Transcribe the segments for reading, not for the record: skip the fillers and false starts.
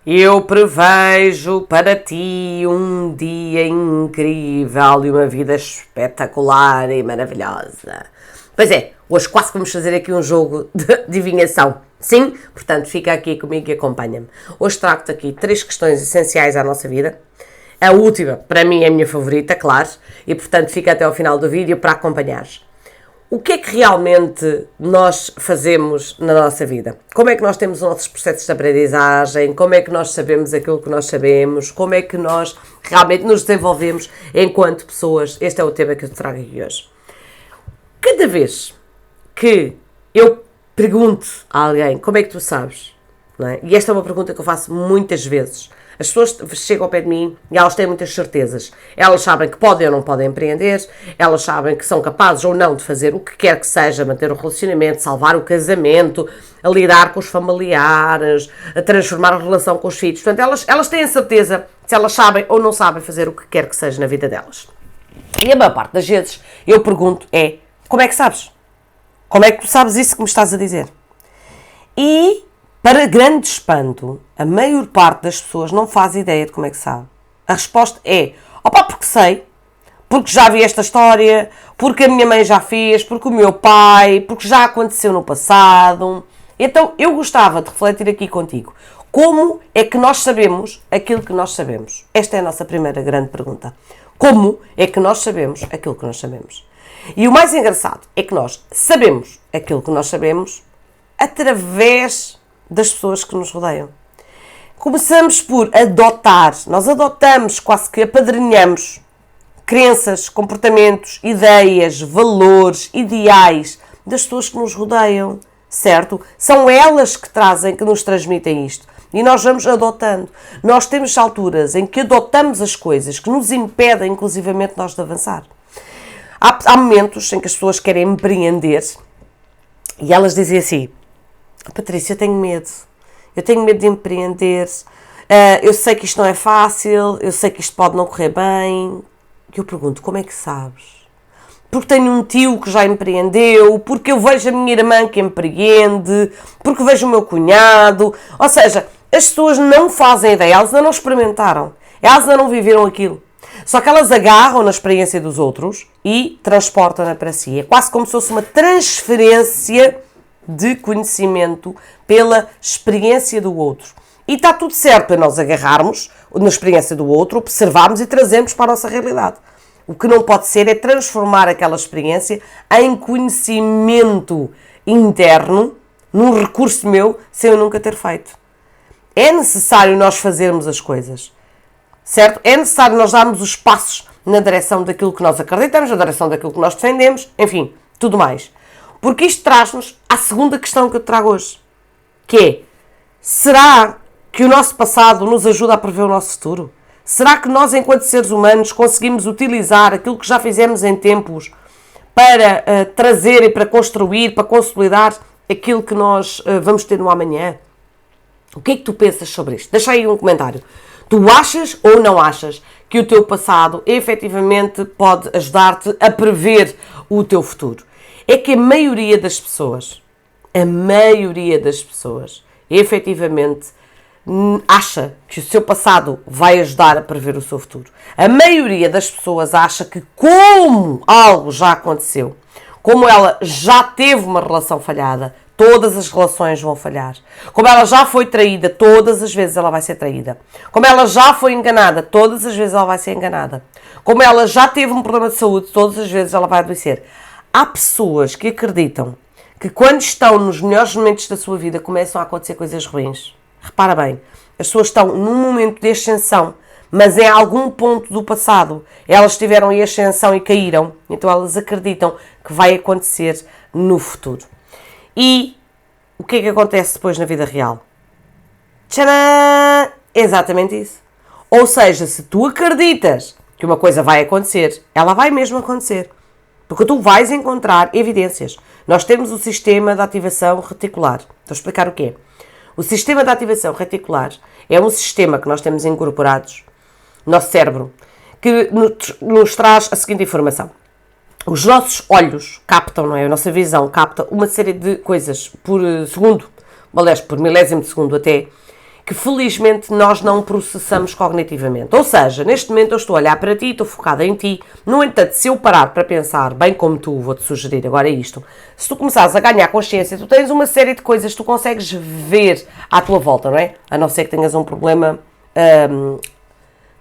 Eu prevejo para ti um dia incrível e uma vida espetacular e maravilhosa. Pois é, hoje quase vamos fazer aqui um jogo de adivinhação. Sim? Portanto, fica aqui comigo e acompanha-me. Hoje trago-te aqui 3 questões essenciais à nossa vida. A última, para mim, é a minha favorita, claro. E, portanto, fica até ao final do vídeo para acompanhares. O que é que realmente nós fazemos na nossa vida? Como é que nós temos os nossos processos de aprendizagem? Como é que nós sabemos aquilo que nós sabemos? Como é que nós realmente nos desenvolvemos enquanto pessoas? Este é o tema que eu te trago aqui hoje. Cada vez que eu pergunto a alguém como é que tu sabes, não é? E esta é uma pergunta que eu faço muitas vezes. As pessoas chegam ao pé de mim e elas têm muitas certezas. Elas sabem que podem ou não podem empreender, elas sabem que são capazes ou não de fazer o que quer que seja, manter o relacionamento, salvar o casamento, a lidar com os familiares, a transformar a relação com os filhos. Portanto, elas têm a certeza se elas sabem ou não sabem fazer o que quer que seja na vida delas. E a maior parte das vezes eu pergunto como é que sabes? Como é que tu sabes isso que me estás a dizer? E, para grande espanto, a maior parte das pessoas não faz ideia de como é que sabe. A resposta é, porque sei, porque já vi esta história, porque a minha mãe já fez, porque o meu pai, porque já aconteceu no passado. Então, eu gostava de refletir aqui contigo. Como é que nós sabemos aquilo que nós sabemos? Esta é a nossa primeira grande pergunta. Como é que nós sabemos aquilo que nós sabemos? E o mais engraçado é que nós sabemos aquilo que nós sabemos através das pessoas que nos rodeiam. Começamos por adotar, nós adotamos, quase que apadrinhamos crenças, comportamentos, ideias, valores, ideais das pessoas que nos rodeiam, certo? São elas que trazem, que nos transmitem isto. E nós vamos adotando. Nós temos alturas em que adotamos as coisas que nos impedem, inclusivamente, nós de avançar. Há momentos em que as pessoas querem empreender e elas dizem assim: Patrícia, eu tenho medo de empreender, eu sei que isto não é fácil, eu sei que isto pode não correr bem. E eu pergunto, como é que sabes? Porque tenho um tio que já empreendeu, porque eu vejo a minha irmã que empreende, porque vejo o meu cunhado. Ou seja, as pessoas não fazem ideia, elas ainda não experimentaram, elas ainda não viveram aquilo. Só que elas agarram na experiência dos outros e transportam-na para si. É quase como se fosse uma transferência de conhecimento pela experiência do outro. E está tudo certo para nós agarrarmos na experiência do outro, observarmos e trazermos para a nossa realidade. O que não pode ser é transformar aquela experiência em conhecimento interno, num recurso meu, sem eu nunca ter feito. É necessário nós fazermos as coisas. Certo? É necessário nós darmos os passos na direção daquilo que nós acreditamos, na direção daquilo que nós defendemos, enfim, tudo mais. Porque isto traz-nos à segunda questão que eu trago hoje, que é, será que o nosso passado nos ajuda a prever o nosso futuro? Será que nós, enquanto seres humanos, conseguimos utilizar aquilo que já fizemos em tempos para trazer e para construir, para consolidar aquilo que nós vamos ter no amanhã? O que é que tu pensas sobre isto? Deixa aí um comentário. Tu achas ou não achas que o teu passado efetivamente pode ajudar-te a prever o teu futuro? É que a maioria das pessoas, efetivamente acha que o seu passado vai ajudar a prever o seu futuro. A maioria das pessoas acha que, como algo já aconteceu, como ela já teve uma relação falhada, todas as relações vão falhar. Como ela já foi traída, todas as vezes ela vai ser traída. Como ela já foi enganada, todas as vezes ela vai ser enganada. Como ela já teve um problema de saúde, todas as vezes ela vai adoecer. Há pessoas que acreditam que quando estão nos melhores momentos da sua vida começam a acontecer coisas ruins. Repara bem, as pessoas estão num momento de ascensão, mas em algum ponto do passado elas tiveram em ascensão e caíram, então elas acreditam que vai acontecer no futuro. E o que é que acontece depois na vida real? Tcharam! Exatamente isso. Ou seja, se tu acreditas que uma coisa vai acontecer, ela vai mesmo acontecer. Porque tu vais encontrar evidências. Nós temos o sistema de ativação reticular. Estou a explicar o que é. O sistema de ativação reticular é um sistema que nós temos incorporados no nosso cérebro que nos traz a seguinte informação. Os nossos olhos captam, não é? A nossa visão capta uma série de coisas por segundo, aliás, por milésimo de segundo até, que felizmente nós não processamos cognitivamente. Ou seja, neste momento eu estou a olhar para ti, estou focada em ti, no entanto, se eu parar para pensar, bem como tu, vou-te sugerir agora isto, se tu começares a ganhar consciência, tu tens uma série de coisas que tu consegues ver à tua volta, não é? A não ser que tenhas um problema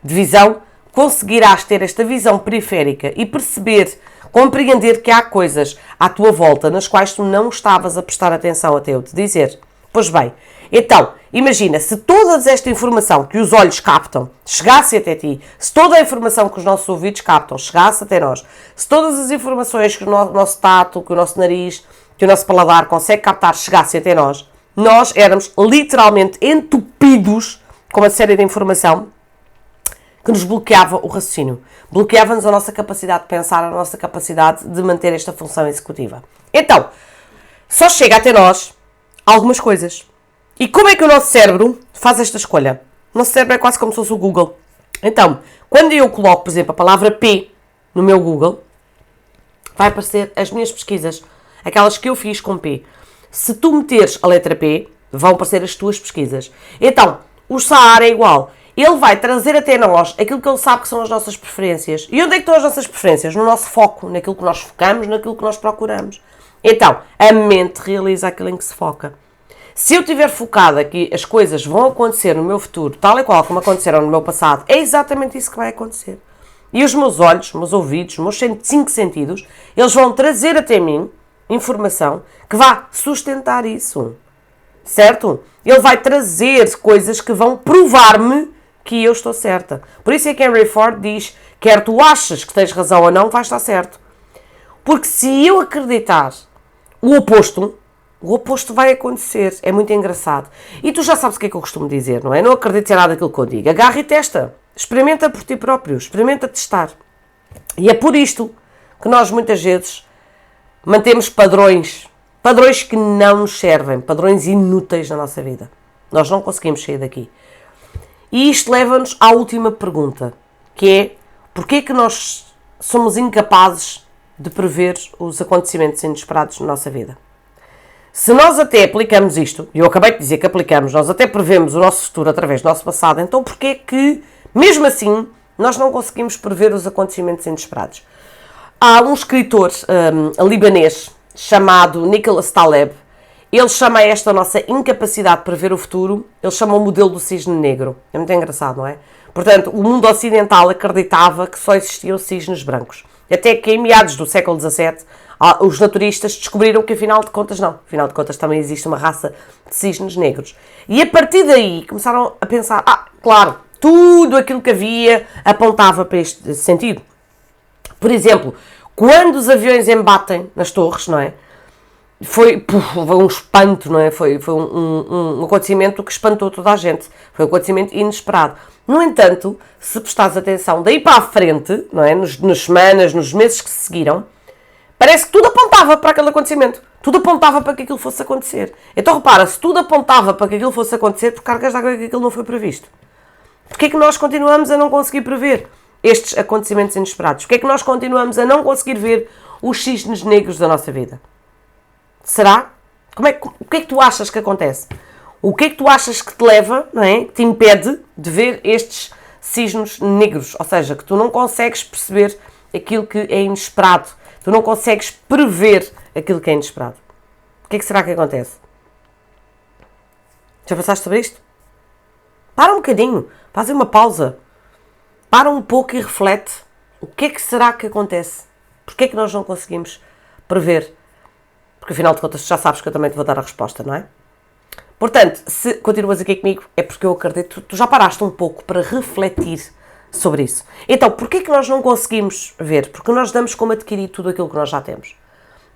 de visão, conseguirás ter esta visão periférica e perceber, compreender que há coisas à tua volta nas quais tu não estavas a prestar atenção até eu te dizer. Pois bem, então, imagina, se toda esta informação que os olhos captam chegasse até ti, se toda a informação que os nossos ouvidos captam chegasse até nós, se todas as informações que o nosso tato, que o nosso nariz, que o nosso paladar consegue captar chegasse até nós, nós éramos literalmente entupidos com uma série de informação que nos bloqueava o raciocínio. Bloqueava-nos a nossa capacidade de pensar, a nossa capacidade de manter esta função executiva. Então, só chega até nós algumas coisas. E como é que o nosso cérebro faz esta escolha? O nosso cérebro é quase como se fosse o Google. Então, quando eu coloco, por exemplo, a palavra P no meu Google, vai aparecer as minhas pesquisas, aquelas que eu fiz com P. Se tu meteres a letra P, vão aparecer as tuas pesquisas. Então, o Saara é igual. Ele vai trazer até nós aquilo que ele sabe que são as nossas preferências. E onde é que estão as nossas preferências? No nosso foco, naquilo que nós focamos, naquilo que nós procuramos. Então, a mente realiza aquilo em que se foca. Se eu estiver focada que as coisas vão acontecer no meu futuro, tal e qual como aconteceram no meu passado, é exatamente isso que vai acontecer. E os meus olhos, os meus ouvidos, os meus 5 sentidos, eles vão trazer até mim informação que vá sustentar isso. Certo? Ele vai trazer coisas que vão provar-me que eu estou certa. Por isso é que Henry Ford diz, quer tu achas que tens razão ou não, vai estar certo. Porque se eu acreditar o oposto vai acontecer. É muito engraçado. E tu já sabes o que é que eu costumo dizer, não é? Não acredites em nada daquilo que eu digo. Agarra e testa. Experimenta por ti próprio. Experimenta testar. E é por isto que nós muitas vezes mantemos padrões que não nos servem. Padrões inúteis na nossa vida. Nós não conseguimos sair daqui. E isto leva-nos à última pergunta, que é, porquê que nós somos incapazes de prever os acontecimentos inesperados na nossa vida? Se nós até aplicamos isto, e eu acabei de dizer que aplicamos, nós até prevemos o nosso futuro através do nosso passado, então porquê que, mesmo assim, nós não conseguimos prever os acontecimentos inesperados? Há um escritor libanês chamado Nicholas Taleb. Ele chama esta nossa incapacidade de prever o futuro, ele chama o modelo do cisne negro. É muito engraçado, não é? Portanto, o mundo ocidental acreditava que só existiam cisnes brancos. Até que em meados do século XVII, os naturistas descobriram que afinal de contas não. Afinal de contas também existe uma raça de cisnes negros. E a partir daí começaram a pensar, claro, tudo aquilo que havia apontava para este sentido. Por exemplo, quando os aviões embatem nas torres, não é? Foi um espanto, não é? Foi um acontecimento que espantou toda a gente. Foi um acontecimento inesperado. No entanto, se prestares atenção daí para a frente, não é? Nas semanas, nos meses que se seguiram, parece que tudo apontava para aquele acontecimento. Tudo apontava para que aquilo fosse acontecer. Então repara, se tudo apontava para que aquilo fosse acontecer, por cargas de água que aquilo não foi previsto. Porquê é que nós continuamos a não conseguir prever estes acontecimentos inesperados? Porquê é que nós continuamos a não conseguir ver os cisnes negros da nossa vida? Será? O que é que tu achas que acontece? O que é que tu achas que te leva, não é? Que te impede de ver estes cisnes negros? Ou seja, que tu não consegues perceber aquilo que é inesperado. Tu não consegues prever aquilo que é inesperado. O que é que será que acontece? Já pensaste sobre isto? Para um bocadinho. Faz uma pausa. Para um pouco e reflete. O que é que será que acontece? Porquê é que nós não conseguimos prever? Porque afinal de contas tu já sabes que eu também te vou dar a resposta, não é? Portanto, se continuas aqui comigo, é porque eu acredito que tu já paraste um pouco para refletir sobre isso. Então, porquê que nós não conseguimos ver? Porque nós damos como adquirir tudo aquilo que nós já temos.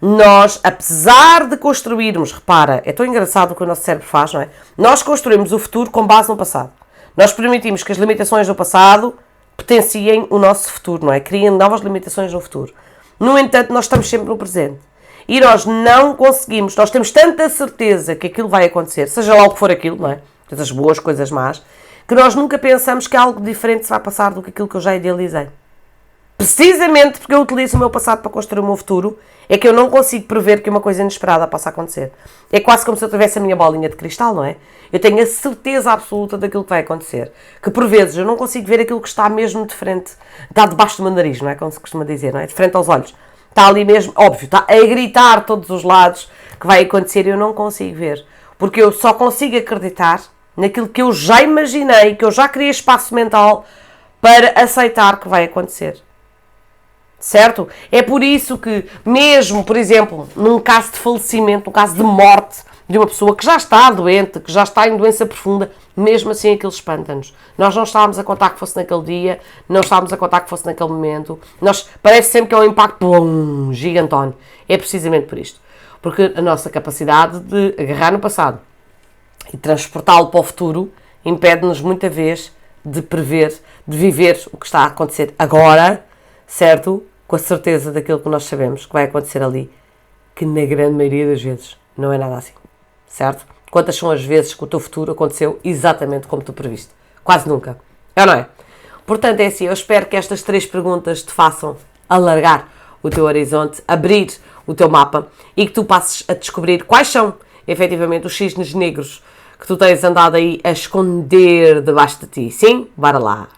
Nós, apesar de construirmos, repara, é tão engraçado o que o nosso cérebro faz, não é? Nós construímos o futuro com base no passado. Nós permitimos que as limitações do passado potenciem o nosso futuro, não é? Criem novas limitações no futuro. No entanto, nós estamos sempre no presente. E nós não conseguimos, nós temos tanta certeza que aquilo vai acontecer, seja lá o que for aquilo, não é? Coisas boas, coisas más, que nós nunca pensamos que algo diferente se vai passar do que aquilo que eu já idealizei. precisamente porque eu utilizo o meu passado para construir o meu futuro, é que eu não consigo prever que uma coisa inesperada possa acontecer. É quase como se eu tivesse a minha bolinha de cristal, não é? Eu tenho a certeza absoluta daquilo que vai acontecer. Que por vezes eu não consigo ver aquilo que está mesmo de frente, está debaixo do meu nariz, não é? Como se costuma dizer, não é? De frente aos olhos. Está ali mesmo, óbvio, está a gritar todos os lados que vai acontecer e eu não consigo ver. Porque eu só consigo acreditar naquilo que eu já imaginei, que eu já criei espaço mental para aceitar que vai acontecer. Certo? É por isso que, mesmo, por exemplo, num caso de falecimento, num caso de morte de uma pessoa que já está doente, que já está em doença profunda, mesmo assim aquilo espanta-nos. Nós não estávamos a contar que fosse naquele dia, não estávamos a contar que fosse naquele momento. Parece sempre que é um impacto gigantone. É precisamente por isto. Porque a nossa capacidade de agarrar no passado e transportá-lo para o futuro impede-nos muita vez de prever, de viver o que está a acontecer agora, certo? Com a certeza daquilo que nós sabemos que vai acontecer ali, que na grande maioria das vezes não é nada assim, certo? Quantas são as vezes que o teu futuro aconteceu exatamente como tu previste? Quase nunca, é ou não é? Portanto, é assim, eu espero que estas 3 perguntas te façam alargar o teu horizonte, abrir o teu mapa e que tu passes a descobrir quais são, efetivamente, os cisnes negros que tu tens andado aí a esconder debaixo de ti. Sim? Bora lá!